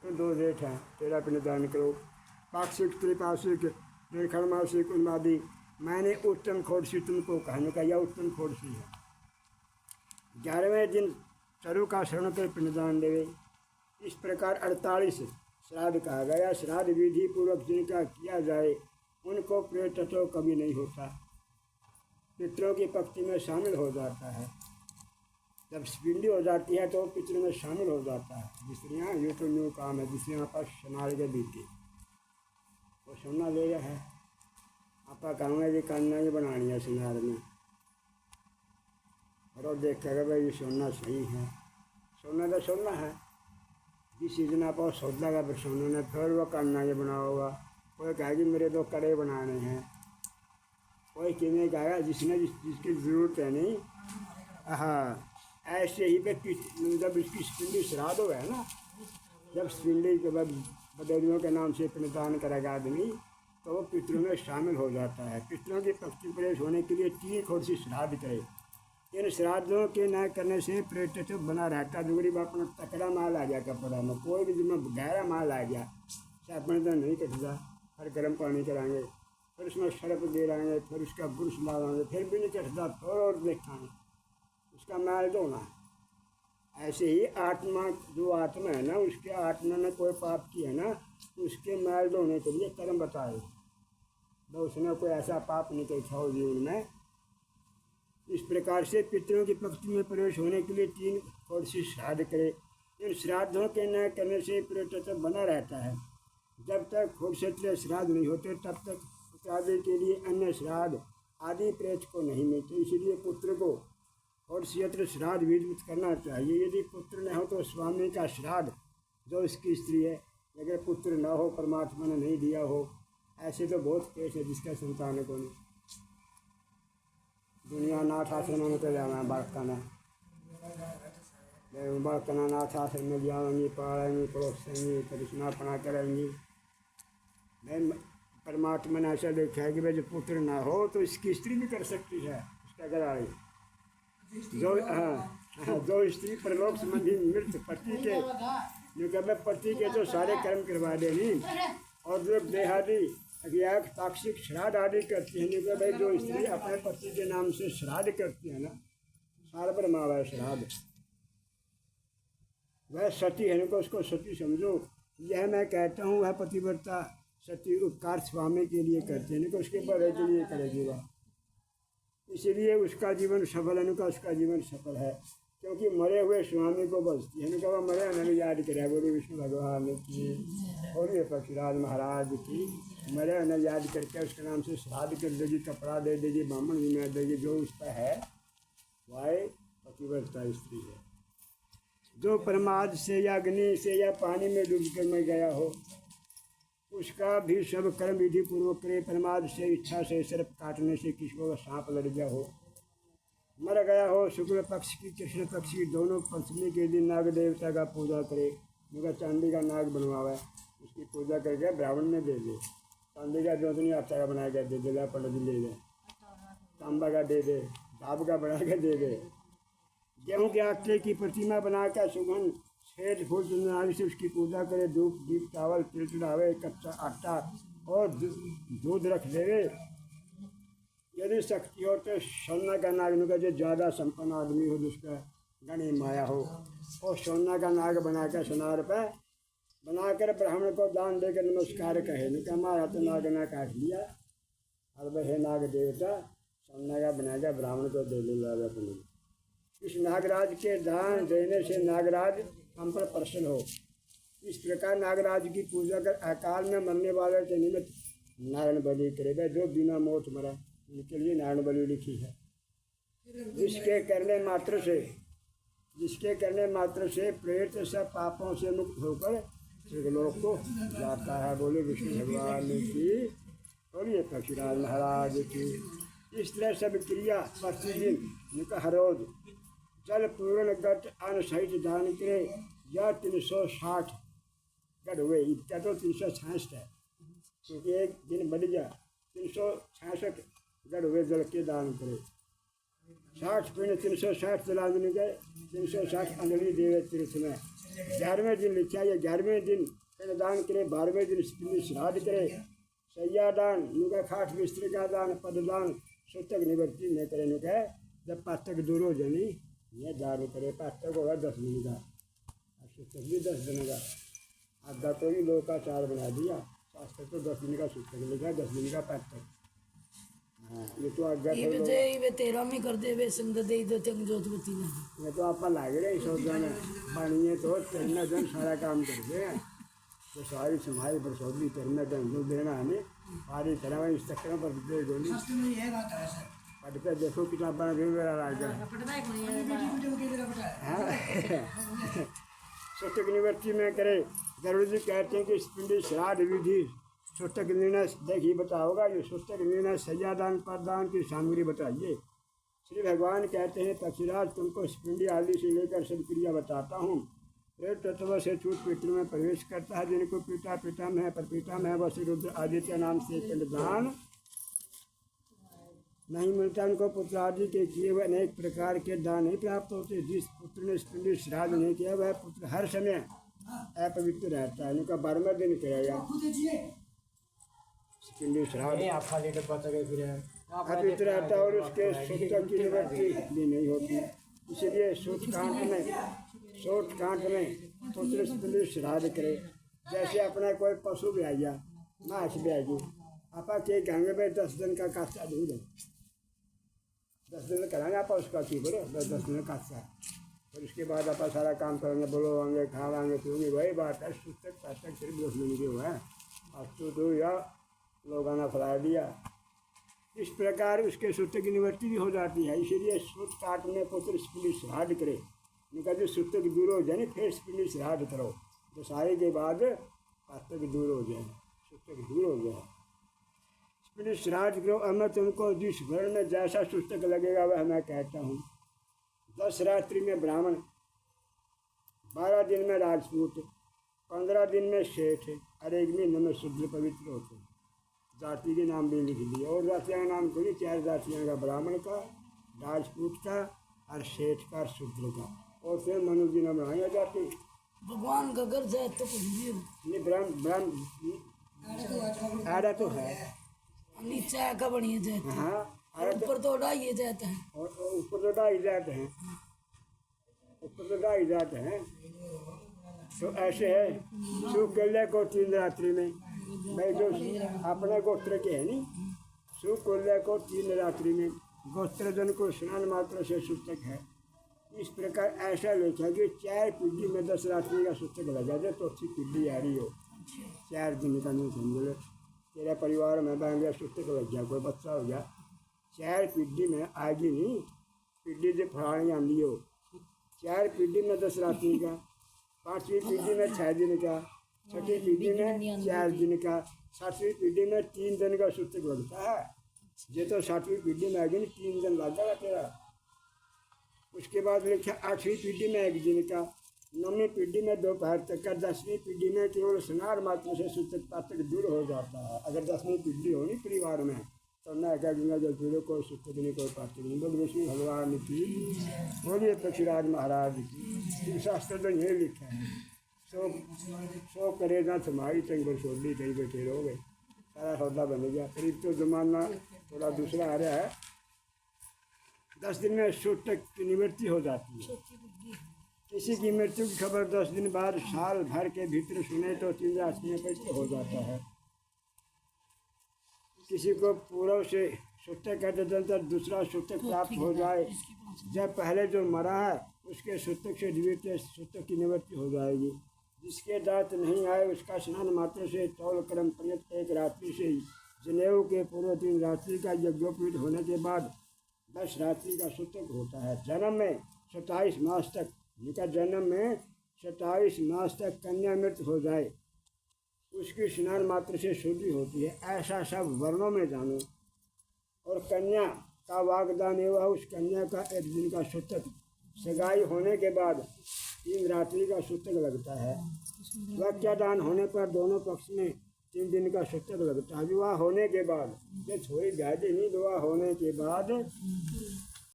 तो दो रेट हैं, तेरा पिंडदान करो। पाक्षिक, त्रिपाक्षिक, निर्खणमासिक, उन्मादी। मैंने उत्तम खोड़सी तुमको कहने का, यह उत्तम खोड़सी है। 11वें दिन चरु का श्रवण कर पिंडदान देवे। इस प्रकार 48 श्राद्ध कहा गया। श्राद्ध विधि पूर्वक जिनका किया जाए उनको प्रेत तो कभी नहीं होता, पितरों की पंक्ति में शामिल हो जाता है। जब पिंडी हो जाती है तो पितरों में शामिल हो जाता है। दूसरियाँ ये तो न्यू काम है, दूसरियाँ पर सुनार के बीते वो सोना ले रहा है। आपा कहूँगा जी करना ही बनानी है सुनार में, और देख कर भाई ये सोना सही है। सोना तो सोना है, जिस सीजन आप सौदा का फिर सोना ने फिर वो करना ये बना होगा। कोई कहेगी मेरे दो कड़े बनाने हैं, कोई किने कहेगा जिसकी ज़रूरत है नहीं। हाँ, ऐसे ही पे जब इसकी पिंडी श्राद्ध हो है ना, जब पिंडी के बाद बदेरियों के नाम से पिंडदान करेगा आदमी तो वो पितरों में शामिल हो जाता है। पितरों की पक्ति प्रवेश होने के लिए 3 खोड़सी श्राद्ध करे। इन श्राद्धों के न करने से प्रेत तो बना रहता। दूसरी बात अपना तकड़ा माल आ गया कपड़ा में, कोई भी जिसमें गहरा माल आ गया अपने तो नहीं कटता। फिर गर्म पानी कराएंगे, फिर उसमें सर्फ दे रहेंगे, फिर उसका ब्रुश मारेंगे, फिर भी नहीं कटता, फिर और देखाएंगे उसका माल धोना है। ऐसे ही आत्मा, जो आत्मा है ना, उसके आत्मा ने कोई पाप किया ना, उसके माल धोने के लिए कर्म बताए तो उसने कोई ऐसा पाप नहीं किया हो जीवन में। इस प्रकार से पितरों की पंक्ति में प्रवेश होने के लिए 3 खोड़सी श्राद्ध करे। इन श्राद्धों के न करने से प्रेत बना रहता है। जब तक खोड़क्षत्रिय श्राद्ध नहीं होते तब तक पुत्रादि के लिए अन्य श्राद्ध आदि प्रेत को नहीं मिलते। इसलिए पुत्र को खोड़क्षत्रिय श्राद्ध विधिवत करना चाहिए। यदि पुत्र न हो तो स्वामी का श्राद्ध जो उसकी स्त्री है, अगर पुत्र न हो, परमात्मा ने नहीं दिया हो, ऐसे तो बहुत केस है जिसका संतान को नहीं। दुनिया नाथ आश्रम में तो जाना है, बालकना नाथ आश्रम में जाएंगी, पढ़ाएंगी, पड़ोसेंगी, कृष्णापना करेंगी। मैं परमात्मा ने ऐसा देखा है कि भाई जो पुत्र ना हो तो इसकी स्त्री भी कर सकती है, उसका घराड़ी जो जो स्त्री परलोक संबंधी मृत पति के पति के तो सारे कर्म करवा देनी, और जो देहादि पाक्षिक श्राद्ध आदि करती है। भाई जो स्त्री अपने पति के नाम से श्राद्ध करती है ना, साल पर मावा श्राद्ध, वह सती है, उसको सती समझो। यह मैं कहता हूँ वह पतिव्रता सती उपकार स्वामी के लिए करते हैं, उसके बड़े के लिए करेगी वह, इसलिए उसका जीवन सफल है, उसका जीवन सफल है क्योंकि मरे हुए स्वामी को बचती है। वह मरे न याद करे, बोले विष्णु भगवान की, बोले पक्षीराज महाराज की, मरे न याद करके उसके नाम से श्राद्ध कर देगी, कपड़ा दे देगी, ब्राह्मण भी में देगी। जो उसका है वह पतिव्रता स्त्री है। जो प्रमाद से या अग्नि से या पानी में डूब कर मर गया हो उसका भी सब कर्म विधि पूर्वक करे। प्रमाद से, इच्छा से, सर्प काटने से, किसी को सांप लड़ गया हो, मर गया हो, शुक्ल पक्ष की कृष्ण पक्ष की दोनों पंचमी के दिन नाग देवता का पूजा करे। उनका चांदी का नाग बनवावे, उसकी पूजा करके ब्राह्मण में दे दे। चांदी का जो नहीं आटा का बना के दे दे, पंडित जी ले दे, तांबा का दे दे, भाप का बना के दे दे। गेहूँ के आटे की प्रतिमा बनाकर सुगंध छेद फूल चंदनादि से उसकी पूजा करे। धूप दीप चावल तिल चढ़ावे, कच्चा आटा और दूध रख देवे। यदि शक्ति हो तो सोना का नाग, जो ज़्यादा संपन्न आदमी हो, जिसका गणी माया हो, और सोना का नाग बनाकर सोनार पर बनाकर ब्राह्मण को दान देकर नमस्कार कहे। हमारा तो नाग ना काट लिया, अब हे नाग देवता सोना का बनाकर ब्राह्मण को दे दिला अपने। इस नागराज के दान देने से नागराज हम पर प्रसन्न हो। इस प्रकार नागराज की पूजा कर अकाल में मरने वाले के निमित्त नारायण बलि करेगा। जो बिना मौत मरा उनके लिए नारायण बलि लिखी है। जिसके करने मात्र से प्रेत सब पापों से मुक्त होकर स्वर्गलोक को जाता है। बोले विष्णु भगवान की, बोलिए पक्षीराज महाराज की। इस तरह सब क्रिया प्रतिदिन हर रोज जल पूर्ण गट अन्न सहित दान करे, या 360 गढ़ हुए। इतना तो 366 है क्योंकि एक दिन बढ़ गया। 366 गढ़ हुए जल के दान करे। 60 पिंड 360 जलांजलि गए, 360 अंजलि देवे तीर्थ में। 11वें दिन लिखा है, 11वें दिन पिंडदान करे, 12वें दिन पिंड श्राद्ध करे, सैया दान नुका खाट बिस्तर का दान, पददान सूतक निवृत्ति न करे नुका जब पातक दूर हो जानी ये दारू करे। पातक होगा 10 दिन का और सूतक भी 10 दिन का। आधा तो ही लोग का 4 बना दिया, शास्त्र तो 10 दिन का सूतक लिखा, 10 दिन का पातक। हाँ ये तो आज्ञा तो वे 13 में कर दे वे संग दे दो तंग जोतवती ना ये तो आप लाग रहे सोचने में बनिए तो 13 दिन सारा काम करते हैं तो सारी संभाई बरसौदी 13 दिन जो देना हमें सारी तरह इस चक्कर पर दे गोली पढ़ते देखो किताबें भी मेरा लाग गया। सूतक निवृत्ति में करे। गरुड़ जी कहते हैं कि पिंडी श्राद्ध विधि सूतक निर्णय देखिए बताओगा। ये सूतक निर्णय सैयादान परदान की सामग्री बताइए। श्री भगवान कहते हैं पक्षीराज तुमको पिंडी आदि से लेकर सब क्रिया बताता हूँ। प्रेत तत्व से छूट पितृ में प्रवेश करता है, जिनको पिता पिता में पर पिता में वह रुद्र आदित्य नाम से पिंडदान नहीं मिलता, उनको पुत्र आदि के किए हुए अनेक प्रकार के दान नहीं प्राप्त होते। जिस पुत्र ने पिंडी श्राद्ध नहीं किया वह पुत्र हर समय अपवित्र रहता है। उनका 12वां दिन करेगा पिंडी श्राद्ध अपवित्र रहता है और उसके सूतक की निवृत्ति भी नहीं होती। इसलिए सूतकांट में पुत्र पिंडी श्राद्ध करे। जैसे अपना कोई पशु भी आ गया, माछ भी आ गई, आपा के गंगे में 10 दिन का काचा दूध है, 10 दिन कराएंगे आप उसका की बोलो 10 दिन काचा, फिर उसके बाद आप सारा काम करेंगे, बोलोगे खावाएंगे पीओगे। वही बात है सूतक पातक सिर्फ 10 दिन के हुआ है। अब तो या लोगों ने फैला दिया। इस प्रकार उसके सूतक की निवृत्ति भी हो जाती है। इसीलिए सूत काट में पुत्र पिंडी श्राद्ध करे। उनका जो सूतक दूर हो जाए फिर पिंडी श्राद्ध करो, दशहरे के बाद पातक दूर हो जाए, सूतक दूर हो जाए, पिंडी श्राद्ध करो। अब मैं तुमको जिस वर्ण में जैसा सूतक लगेगा वह मैं कहता हूँ। 10 रात्रि में ब्राह्मण, 12 दिन में राजपूत, 15 दिन में शेठ और 1 महीने में शूद्र पवित्र होते हैं। जाति के नाम भी लिख दिए और जातियों का नाम खोलिए 4 जातियों का, ब्राह्मण का, राजपूत का और शेठ का और शूद्र का। और फिर मनु जी नाम बनाई जाती भगवान का घर जाए तो नहीं ब्राह्मण आड़ा तो है नीचे का बढ़िया जाता है। हाँ ऊपर तो उड़ाइए जाता है और ऊपर तो ढाई जाते हैं, ऊपर तो ढाई जाते हैं। तो ऐसे है शुक्ल को 3 रात्रि में भाई जो अपने गोत्र के है नहीं, शुक्ल को 3 रात्रि में गोत्र जन को स्नान मात्र से सूतक है। इस प्रकार ऐसा लिखा कि 4 पीढ़ी में 10 रात्रि का सूतक लगा जाए तो अच्छी पीढ़ी आ रही हो। 4 दिन का नहीं समझ लो, तेरा परिवार में बन गया सूतक लग गया, कोई बच्चा हो गया, 4 पीढ़ी में आगे नहीं पीढ़ी से फलानी आंधी हो। 4 पीढ़ी में 10 रात्रि का, 5वीं पीढ़ी में 6 दिन का, 6ठी पीढ़ी में 4 दिन का, 7वीं पीढ़ी में 3 दिन का सूतक लगता है। ये तो 7वीं पीढ़ी में आगे 3 दिन लग जाएगा तेरा। उसके बाद लिखा 8वीं पीढ़ी में 1 दिन का, 9वीं पीढ़ी में दोपहर तक का, 10वीं पीढ़ी में केवल स्नान मात्र से सूतक पातक दूर हो जाता है। अगर 10वीं पीढ़ी होनी परिवार में तो मैं कह दूँगा जब पीढ़ी कोई सूतक नहीं कोई पातक नहीं। बोल विष्णु भगवान की बोलिए पक्षीराज महाराज की। शास्त्र तो यही लिखा है सो करे ना तुम्हारी तंग बरसोली कहीं बैठे रहोगे, सारा सौदा बन गया। करीब तो जमाना थोड़ा दूसरा आ रहा है। 10 दिन में सूतक की निवृत्ति हो जाती है। किसी की मृत्यु की खबर 10 दिन बाद साल भर के भीतर सुने तो 3 रात्रि में पवित्र हो जाता है। किसी को पूर्व से सूतक कहते तक दूसरा सूतक प्राप्त हो जाए, जब पहले जो मरा है उसके सूतक से द्वितीय सूतक की निवृत्ति हो जाएगी। जिसके दांत नहीं आए उसका स्नान मात्र से तौल क्रम पर्यंत 1 रात्रि से जनेऊ के पूर्व 3 रात्रि का यज्ञोपवीत होने के बाद 10 रात्रि का सूतक होता है। जन्म में 27 मास तक, जिनका जन्म में 27 मास तक कन्या मृत हो जाए उसकी स्नान मात्र से शुद्धि होती है। ऐसा सब वर्णों में जानो। और कन्या का वागदान एवं उस कन्या का 1 दिन का सूतक, सगाई होने के बाद 3 रात्रि का सूतक लगता है। वाक्यादान होने पर दोनों पक्ष में 3 दिन का सूतक लगता है। विवाह होने के बाद ये थोड़ी ब्याज नहीं, विवाह होने के बाद